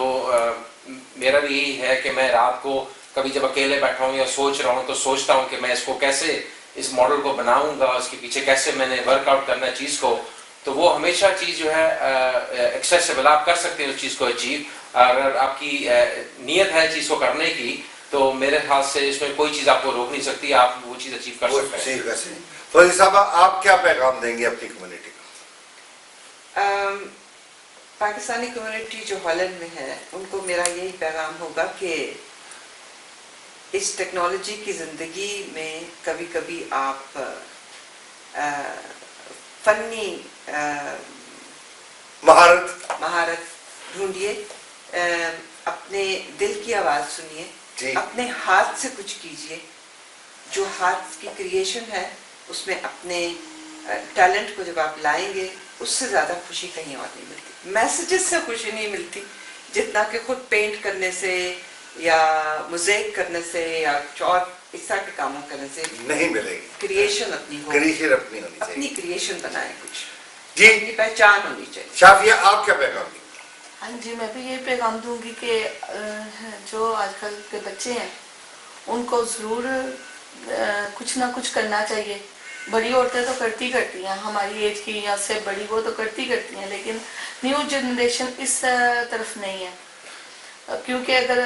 میرا بھی یہی ہے کہ میں رات کو کبھی جب اکیلے بیٹھا ہوں یا سوچ رہا ہوں تو سوچتا ہوں کہ میں اس کو کیسے, اس ماڈل کو بناؤں گا, اس کے پیچھے کیسے میں نے ورک آؤٹ کرنا ہے چیز کو. تو وہ ہمیشہ چیز جو ہے ایکسیسیبل, آپ کر سکتے ہیں اس چیز کو اچیو. اگر آپ کی نیت ہے چیز کو کرنے کی تو میرے خیال سے اس میں کوئی چیز آپ کو روک نہیں سکتی, آپ وہ چیز اچیو کر سکتے ہیں. فوزی صاحب آپ کیا پیغام دیں گے اپنی کمیونٹی کو؟ پاکستانی کمیونٹی جو ہالینڈ میں ہے ان کو میرا یہی پیغام ہوگا کہ اس ٹیکنالوجی کی زندگی میں کبھی کبھی آپ فنی مہارت ڈھونڈیے، اپنے دل کی آواز سنیے، اپنے ہاتھ سے کچھ کیجیے، جو ہاتھ کی کریشن ہے اس میں اپنے ٹیلنٹ کو جب آپ لائیں گے اس سے زیادہ خوشی کہیں اور نہیں ملتی، میسیجز سے خوشی نہیں ملتی جتنا کہ خود پینٹ کرنے سے یا موزیک کرنے سے یا اور اس طرح کے کاموں کرنے سے نہیں ملے گی۔ کریشن اپنی ہو، اپنی کریشن بنائیں، کچھ اپنی پہچان ہونی چاہیے۔ شافیہ آپ کیا پیغام دیں؟ ہاں جی، میں بھی یہ پیغام دوں گی کہ جو آج کل کے بچے ہیں ان کو ضرور کچھ نہ کچھ کرنا چاہیے۔ بڑی عورتیں تو کرتی ہیں، ہماری ایج کی یا سے بڑی وہ تو کرتی ہیں، لیکن نیو جنریشن اس طرف نہیں ہے، کیونکہ اگر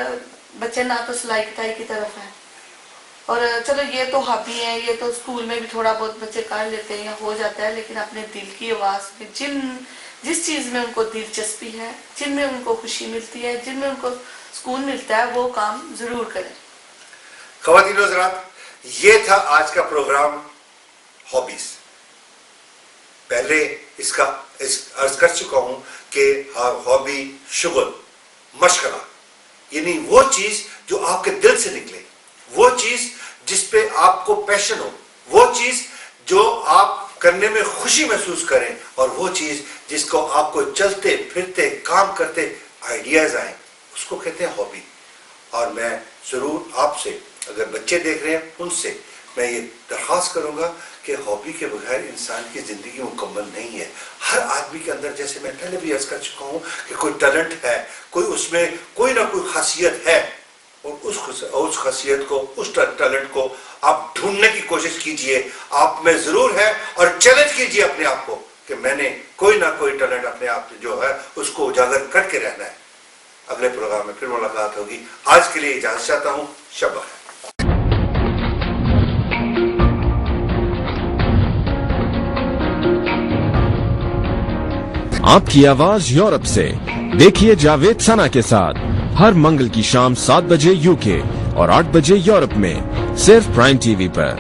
بچے نہ تو سلائی کٹائی کی طرف ہیں، اور چلو یہ تو ہابی ہیں، یہ تو اسکول میں بھی تھوڑا بہت بچے کر لیتے ہیں یا ہو جاتا ہے، لیکن اپنے دل کی آواز میں جس چیز میں ان کو دلچسپی ہے، جن میں ان کو خوشی ملتی ہے، جن میں ان کو سکون ملتا ہے، وہ کام ضرور کریں۔ خواتین و حضرات، یہ تھا آج کا پروگرام ہابیز۔ پہلے اس کا عرض کر چکا ہوں کہ ہابی شغل، مشغلہ، یعنی وہ چیز جو آپ کے دل سے نکلے، وہ چیز جس پہ آپ کو پیشن ہو، وہ چیز جو آپ کرنے میں خوشی محسوس کریں، اور وہ چیز جس کو آپ کو چلتے پھرتے کام کرتے آئیڈیاز آئیں، اس کو کہتے ہیں ہابی۔ اور میں ضرور آپ سے، اگر بچے دیکھ رہے ہیں ان سے میں یہ درخواست کروں گا کہ ہابی کے بغیر انسان کی زندگی مکمل نہیں ہے۔ ہر آدمی کے اندر، جیسے میں پہلے بھی عرض کر چکا ہوں، کہ کوئی ٹیلنٹ ہے، کوئی اس میں کوئی نہ کوئی خاصیت ہے، اور اس خاصیت کو، اس ٹیلنٹ کو آپ ڈھونڈنے کی کوشش کیجئے۔ آپ میں ضرور ہے، اور چیلنج کیجئے اپنے آپ کو کہ میں نے کوئی نہ کوئی ٹیلنٹ اپنے آپ جو ہے اس کو اجاگر کر کے رہنا ہے۔ اگلے پروگرام میں پھر ملاقات ہوگی۔ آج کے لیے اجازت چاہتا ہوں، شب بخیر۔ آپ کی آواز یورپ سے دیکھیے جاوید ثنا کے ساتھ ہر منگل کی شام 7 بجے UK اور 8 بجے یورپ میں، صرف پرائم ٹی وی پر۔